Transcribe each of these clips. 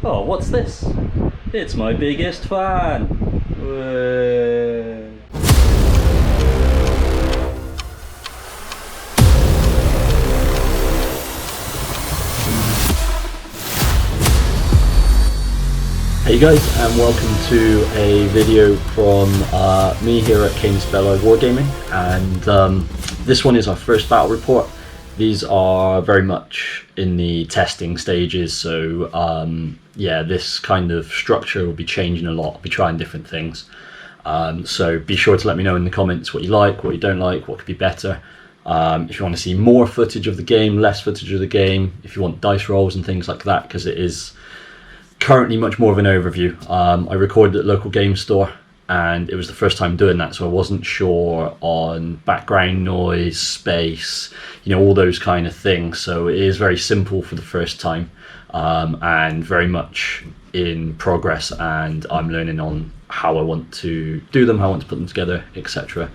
Oh, what's this? It's my biggest fan. Whey. Hey guys, and welcome to a video from me here at Genestealer Wargaming, and this one is our first battle report. These are very much in the testing stages, so yeah, this kind of structure will be changing a lot. I'll be trying different things, so be sure to let me know in the comments what you like, what you don't like, what could be better. If you want to see more footage of the game, less footage of the game, if you want dice rolls and things like that, because it is currently much more of an overview. I recorded at local game store and it was the first time doing that, so I wasn't sure on background noise, space, you know, all those kind of things. So it is very simple for the first time, and very much in progress, and I'm learning on how I want to do them, how I want to put them together, etc.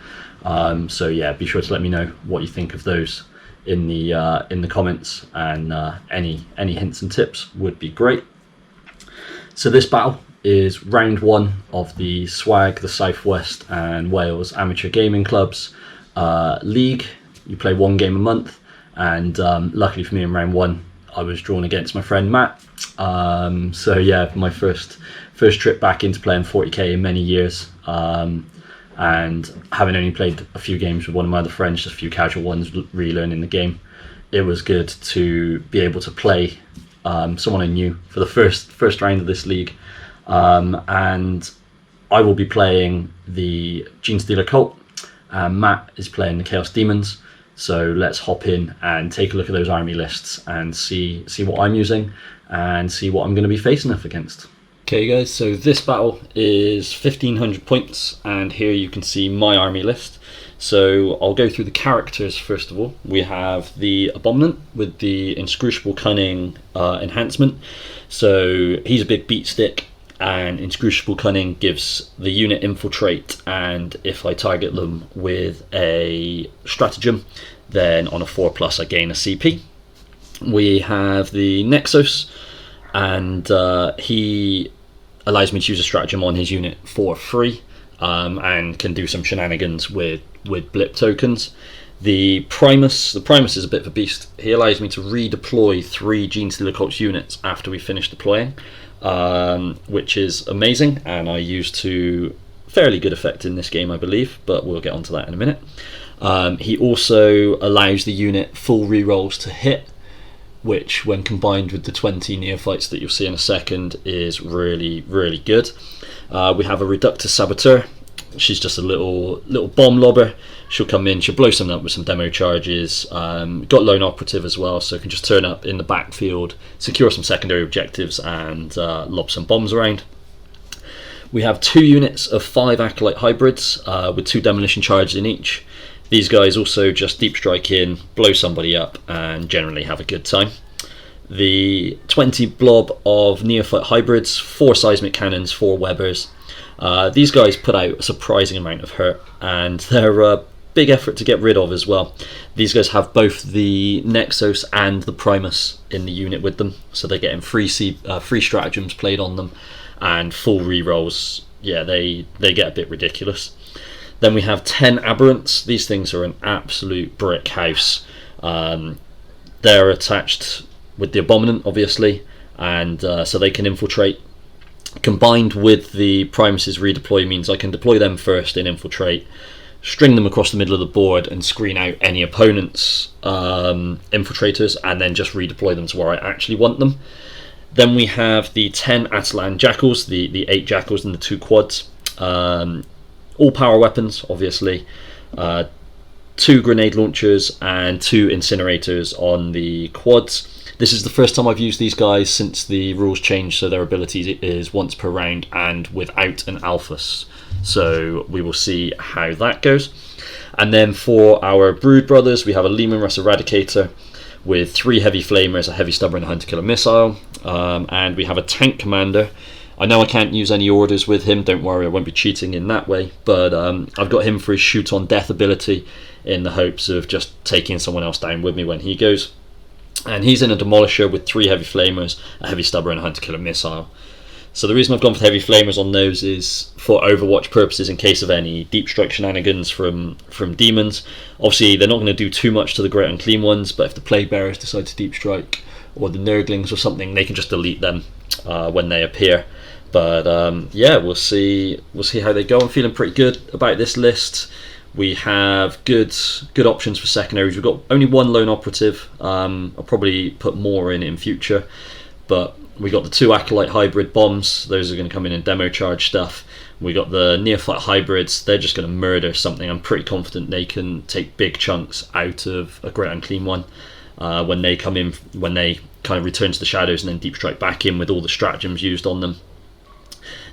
So yeah, be sure to let me know what you think of those in the comments, and any hints and tips would be great. So this battle is round one of the SWAG, the Southwest and Wales Amateur Gaming Club's league. You play one game a month, and luckily for me in round one I was drawn against my friend Matt. So yeah, my first trip back into playing 40k in many years, and having only played a few games with one of my other friends, just a few casual ones, relearning the game, it was good to be able to play someone I knew for the first round of this league, and I will be playing the Genestealer Cult, and Matt is playing the Chaos Daemons. So let's hop in and take a look at those army lists and see what I'm using and see what I'm going to be facing up against. Okay guys, so this battle is 1500 points, and here you can see my army list. So I'll go through the characters first of all. We have the Abominant with the Inscrutable Cunning enhancement. So he's a big beat stick, and Inscrutable Cunning gives the unit infiltrate, and if I target them with a stratagem, then on a 4+ I gain a CP. We have the Nexus, and he allows me to use a stratagem on his unit for free, and can do some shenanigans with blip tokens. The Primus is a bit of a beast. He allows me to redeploy 3 Genestealer Cults units after we finish deploying, which is amazing, and I use to fairly good effect in this game, I believe, but we'll get onto that in a minute. He also allows the unit full rerolls to hit, which when combined with the 20 neophytes that you'll see in a second is really, really good. We have a Reductor Saboteur. She's just a little bomb lobber. She'll come in, she'll blow something up with some demo charges. Got Lone Operative as well, so can just turn up in the backfield, secure some secondary objectives, and lob some bombs around. We have 2 units of 5 Acolyte Hybrids with 2 demolition charges in each. These guys also just deep strike in, blow somebody up, and generally have a good time. The 20 blob of Neophyte Hybrids, 4 Seismic Cannons, 4 Webbers. These guys put out a surprising amount of hurt, and they're a big effort to get rid of as well. These guys have both the Nexus and the Primus in the unit with them, so they're getting free stratagems played on them and full rerolls. Yeah, they get a bit ridiculous. Then we have 10 Aberrants. These things are an absolute brick house. They're attached with the Abominant, obviously, and so they can infiltrate. Combined with the Primus's redeploy means I can deploy them first in infiltrate, string them across the middle of the board and screen out any opponent's infiltrators, and then just redeploy them to where I actually want them. Then we have the 10 Atalan Jackals, the 8 Jackals and the 2 quads. All power weapons, obviously. 2 grenade launchers and 2 incinerators on the quads. This is the first time I've used these guys since the rules changed, so their ability is once per round and without an alphas. So we will see how that goes. And then for our Brood Brothers, we have a Leman Russ Eradicator with 3 Heavy Flamers, a Heavy Stubber and a Hunter Killer Missile. And we have a Tank Commander. I know I can't use any orders with him, don't worry, I won't be cheating in that way, but I've got him for his Shoot on Death ability in the hopes of just taking someone else down with me when he goes. And he's in a Demolisher with 3 Heavy Flamers, a Heavy Stubber, and a Hunter Killer Missile. So the reason I've gone for Heavy Flamers on those is for Overwatch purposes, in case of any Deep Strike shenanigans from demons. Obviously, they're not going to do too much to the Great Unclean Ones, but if the Plague Bearers decide to Deep Strike, or the Nurglings or something, they can just delete them when they appear. But yeah, we'll see how they go. I'm feeling pretty good about this list. We have good options for secondaries. We've got only 1 lone operative. I'll probably put more in future, but we got the 2 Acolyte hybrid bombs. Those are going to come in and demo charge stuff. We got the Neophyte hybrids. They're just going to murder something. I'm pretty confident they can take big chunks out of a Great Unclean One when they come in, when they kind of return to the shadows and then deep strike back in with all the stratagems used on them.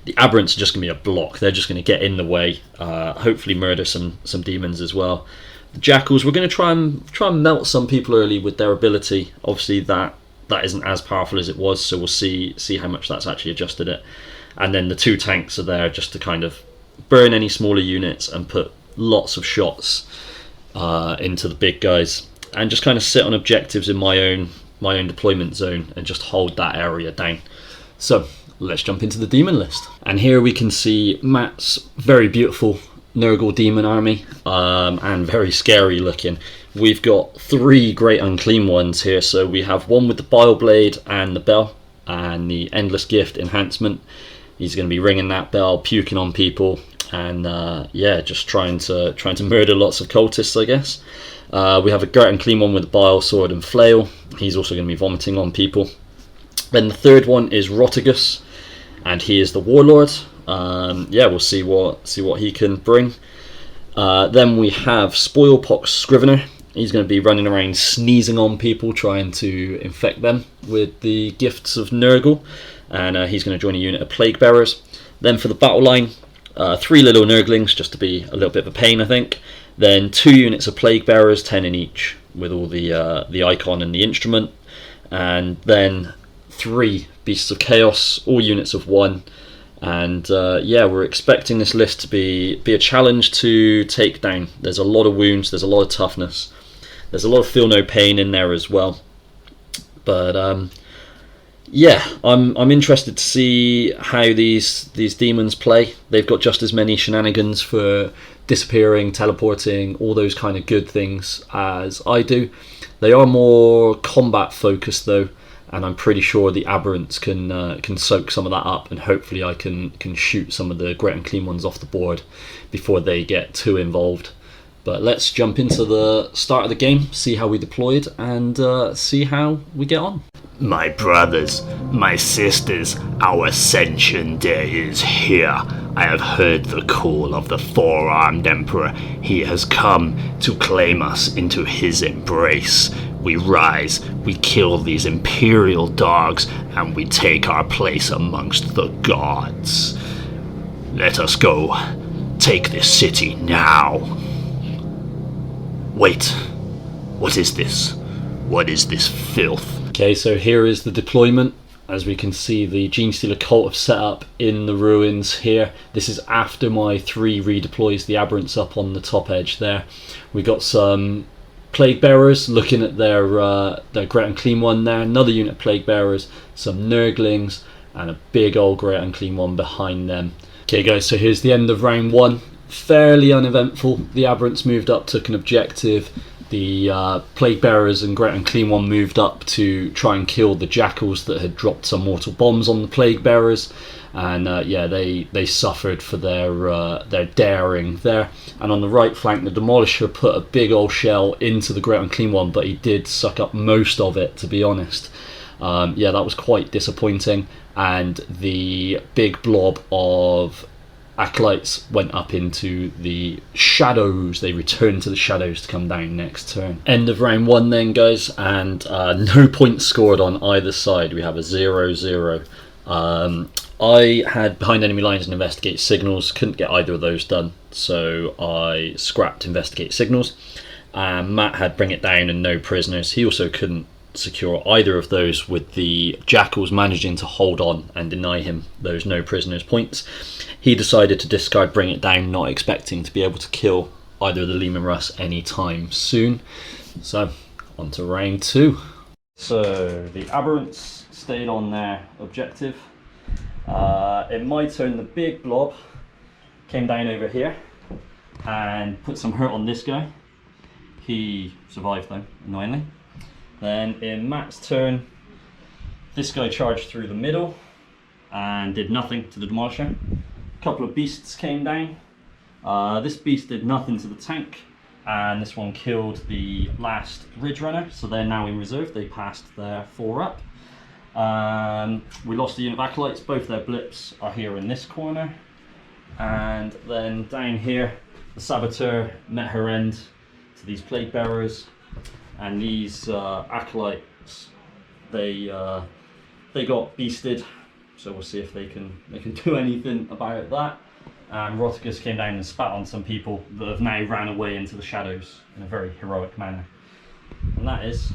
The Aberrants are just going to be a block. They're just going to get in the way, hopefully murder some demons as well. The Jackals, we're going to try and melt some people early with their ability. Obviously that isn't as powerful as it was, so we'll see how much that's actually adjusted it. And then the 2 tanks are there just to kind of burn any smaller units and put lots of shots into the big guys, and just kind of sit on objectives in my own deployment zone and just hold that area down. So let's jump into the demon list. And here we can see Matt's very beautiful Nurgle demon army, and very scary looking. We've got 3 Great Unclean Ones here. So we have one with the Bile Blade and the bell and the Endless Gift enhancement. He's going to be ringing that bell, puking on people, and yeah, just trying to murder lots of cultists, I guess. We have a Great Unclean One with the Bile Sword and Flail. He's also going to be vomiting on people. Then the 3rd one is Rotigus, and he is the Warlord. Yeah, we'll see what he can bring. Then we have Spoilpox Scrivener. He's going to be running around sneezing on people, trying to infect them with the gifts of Nurgle, and he's going to join a unit of Plague Bearers. Then for the battle line, 3 little Nurglings, just to be a little bit of a pain, I think. Then 2 units of Plague Bearers, 10 in each, with all the icon and the instrument. And then 3 Beasts of Chaos, all units of 1. And yeah, we're expecting this list to be a challenge to take down. There's a lot of wounds, there's a lot of toughness, there's a lot of feel no pain in there as well. But yeah, I'm interested to see how these demons play. They've got just as many shenanigans for disappearing, teleporting, all those kind of good things as I do. They are more combat focused though, and I'm pretty sure the Aberrants can soak some of that up, and hopefully I can shoot some of the Great Unclean Ones off the board before they get too involved. But let's jump into the start of the game, see how we deployed, and see how we get on. My brothers, my sisters, our ascension day is here. I have heard the call of the 4-armed Emperor. He has come to claim us into his embrace. We rise, we kill these imperial dogs, and we take our place amongst the gods. Let us go. Take this city now. Wait, what is this? What is this filth? Okay, so here is the deployment. As we can see, the Genestealer Cult have set up in the ruins here. This is after my 3 redeploys, the Aberrants up on the top edge there. We got some Plague Bearers looking at their Great Unclean One there. Another unit of Plague Bearers, some Nurglings, and a big old Great Unclean One behind them. Okay guys, so here's the end of round 1. Fairly uneventful. The Aberrants moved up, took an objective. The Plague Bearers and Great Unclean One moved up to try and kill the Jackals that had dropped some mortal bombs on the Plague Bearers, and yeah, they suffered for their daring there. And on the right flank, the Demolisher put a big old shell into the Great Unclean One, but he did suck up most of it, to be honest. Yeah, that was quite disappointing, and the big blob of Acolytes went up into the shadows. They returned to the shadows to come down next turn. End of round 1 then, guys, and no points scored on either side. We have a 0-0. I had behind enemy lines and investigate signals, couldn't get either of those done, so I scrapped investigate signals. Matt had bring it down and no prisoners. He also couldn't secure either of those, with the Jackals managing to hold on and deny him those no prisoners points. He decided to discard bring it down, not expecting to be able to kill either of the Leman Russ anytime soon. So on to round 2. So the aberrants stayed on their objective. In my turn, the big blob came down over here and put some hurt on this guy. He survived though, annoyingly. Then in Matt's turn, this guy charged through the middle and did nothing to the demolisher. A couple of beasts came down. This beast did nothing to the tank, and this one killed the last ridge runner, so they're now in reserve. They passed their 4 up. We lost the unit of acolytes. Both their blips are here in this corner, and then down here the saboteur met her end to these plague bearers, and these acolytes, they got beasted, so we'll see if they can do anything about that. And Rotigus came down and spat on some people that have now ran away into the shadows in a very heroic manner. And that is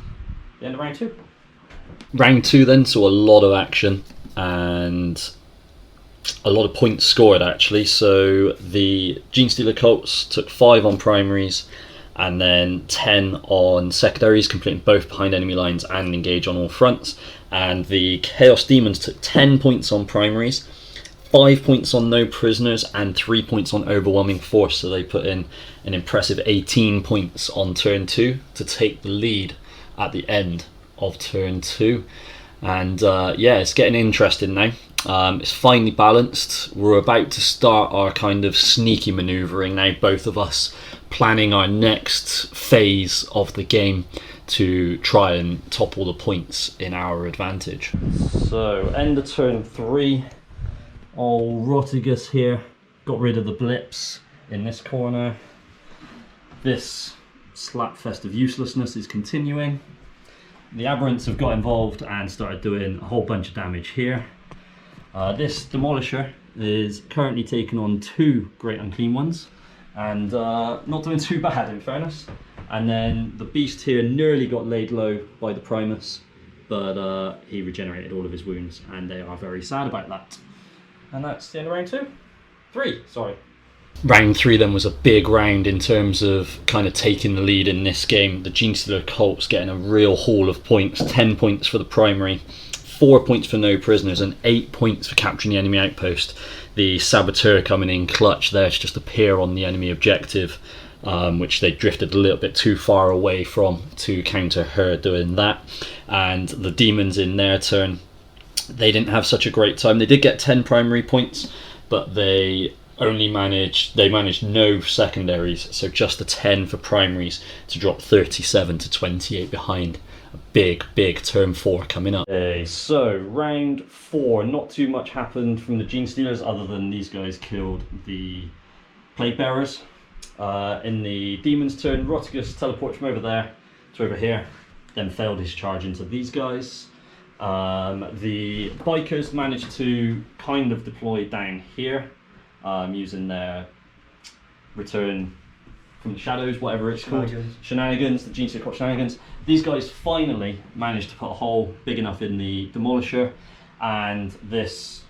the end of round 2. Round 2 then saw a lot of action and a lot of points scored actually. So the Genestealer Cults took 5 on primaries and then 10 on secondaries, completing both behind enemy lines and engage on all fronts. And the Chaos Demons took 10 points on primaries, 5 points on no prisoners, and 3 points on overwhelming force. So they put in an impressive 18 points on turn 2 to take the lead at the end of turn 2. And yeah, it's getting interesting now. It's finely balanced. We're about to start our kind of sneaky manoeuvring now, both of us planning our next phase of the game to try and top all the points in our advantage. So end of turn 3, old Rotigus here got rid of the blips in this corner. This slapfest of uselessness is continuing. The aberrants have got involved and started doing a whole bunch of damage here. This demolisher is currently taking on 2 great unclean ones and not doing too bad in fairness. And then the beast here nearly got laid low by the Primus, but he regenerated all of his wounds and they are very sad about that. And that's the end of round 3, sorry. Round 3 then was a big round in terms of kind of taking the lead in this game. The Genestealer Cults getting a real haul of points, 10 points for the primary, 4 points for no prisoners, and 8 points for capturing the enemy outpost. The Saboteur coming in clutch there to just appear on the enemy objective, which they drifted a little bit too far away from to counter her doing that. And the Demons in their turn, they didn't have such a great time. They did get 10 primary points, but they managed no secondaries, so just the 10 for primaries to drop 37 to 28 behind. A big turn 4 coming up. Okay, so round 4, not too much happened from the Genestealers other than these guys killed the plague bearers. In the Demon's turn, Rotigus teleports from over there to over here, then failed his charge into these guys. The Bikers managed to kind of deploy down here, using their return from the shadows, whatever it's called. Shenanigans, the Genestealer Cult shenanigans. These guys finally managed to put a hole big enough in the demolisher, and this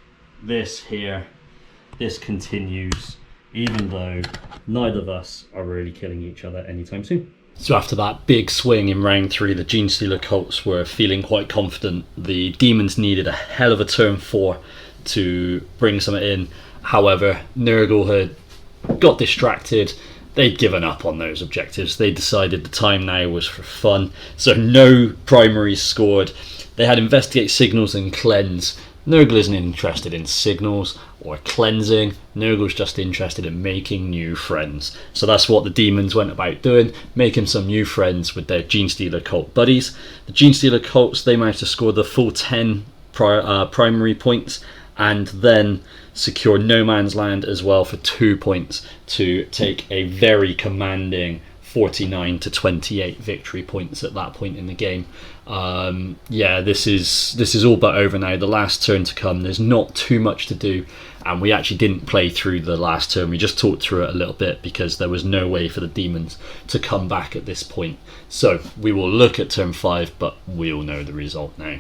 continues, even though neither of us are really killing each other anytime soon. So after that big swing in round 3, the Genestealer Cults were feeling quite confident. The Demons needed a hell of a turn 4 to bring something in. However, Nurgle had got distracted. They'd given up on those objectives. They decided the time now was for fun. So no primaries scored. They had Investigate, Signals and Cleanse. Nurgle isn't interested in signals or cleansing. Nurgle's just interested in making new friends. So that's what the Demons went about doing, making some new friends with their Genestealer Cult buddies. The Genestealer Cults, they managed to score the full 10 primary points and then secure No Man's Land as well for 2 points to take a very commanding 49 to 28 victory points at that point in the game. Yeah, this is all but over now. The last turn to come, there's not too much to do, and we actually didn't play through the last turn. We just talked through it a little bit because there was no way for the Demons to come back at this point. So we will look at turn 5, but we all know the result now.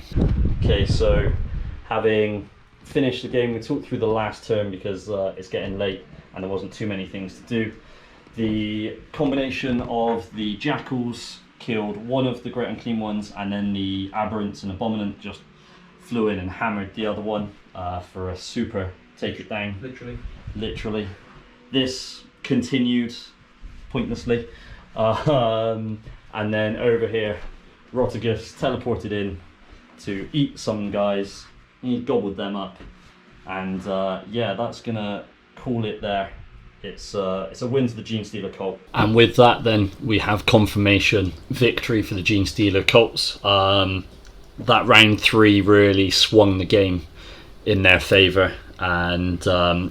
Okay, so having finished the game, we talked through the last turn because it's getting late and there wasn't too many things to do. The combination of the Jackals killed one of the Great Unclean Ones, and then the Aberrants and Abominant just flew in and hammered the other one for a super take it down. Literally. This continued pointlessly. And then over here, Rottagus teleported in to eat some guys. He gobbled them up. And yeah, that's going to call it there. It's a win to the Genestealer Cult. And with that, then, we have confirmation victory for the Genestealer Cults. That round 3 really swung the game in their favour, and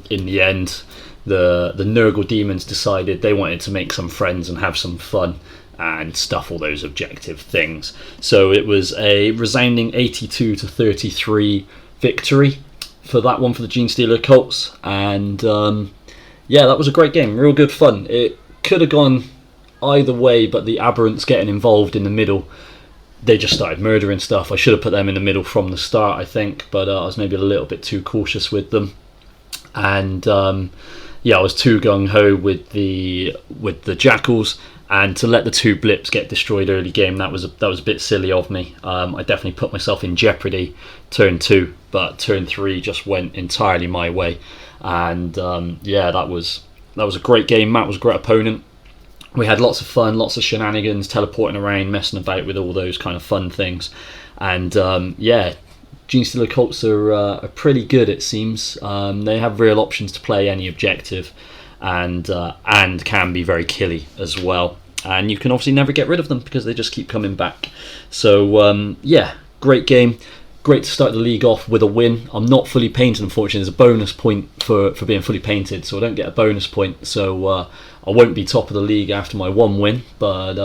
in the end, the Nurgle demons decided they wanted to make some friends and have some fun and stuff all those objective things. So it was a resounding 82-33 victory for that one for the Genestealer Cults, and yeah, that was a great game, real good fun. It could have gone either way, but the Aberrants getting involved in the middle, they just started murdering stuff. I should have put them in the middle from the start, I think, but I was maybe a little bit too cautious with them. And yeah, I was too gung-ho with the Jackals, and to let the 2 blips get destroyed early game, that was a bit silly of me. I definitely put myself in jeopardy turn 2, but turn 3 just went entirely my way. And yeah, that was a great game. Matt was a great opponent. We had lots of fun, lots of shenanigans, teleporting around, messing about with all those kind of fun things. And yeah, Genestealer Cults are pretty good, it seems. They have real options to play any objective, and can be very killy as well. And you can obviously never get rid of them because they just keep coming back. So yeah, great game. Great to start the league off with a win. I'm not fully painted, unfortunately. There's a bonus point for being fully painted, so I don't get a bonus point. So I won't be top of the league after my 1 win, but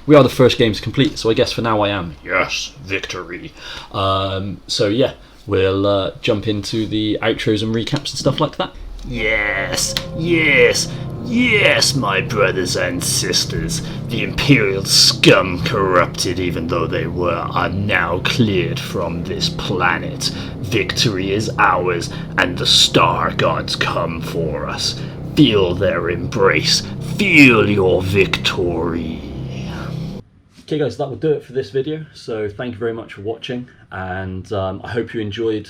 we are the first games complete, so I guess for now I am. Yes, victory. So yeah, we'll jump into the outros and recaps and stuff like that. Yes, yes, yes, my brothers and sisters. The Imperial scum corrupted even though they were are now cleared from this planet. Victory is ours, and the star gods come for us. Feel their embrace. Feel your victory. Okay guys, that will do it for this video. So thank you very much for watching, and I hope you enjoyed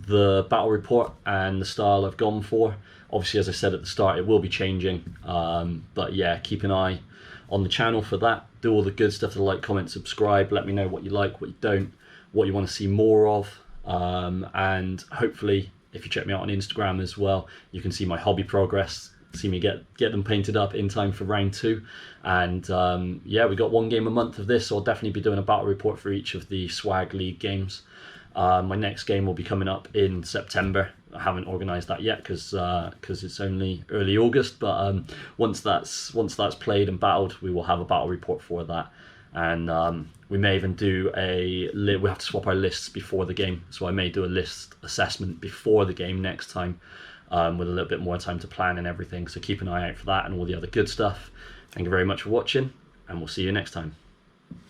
the battle report and the style I've gone for. Obviously, as I said at the start, it will be changing, but yeah, keep an eye on the channel for that. Do all the good stuff, to like, comment, subscribe, let me know what you like, what you don't, what you want to see more of, and hopefully if you check me out on Instagram as well, you can see my hobby progress, see me get them painted up in time for round 2. And yeah, we got 1 game a month of this, so I'll definitely be doing a battle report for each of the Swag League games. My next game will be coming up in September. I haven't organised that yet because it's only early August, but once that's played and battled, we will have a battle report for that. And we may even do we have to swap our lists before the game, so I may do a list assessment before the game next time, with a little bit more time to plan and everything. So keep an eye out for that and all the other good stuff. Thank you very much for watching, and we'll see you next time.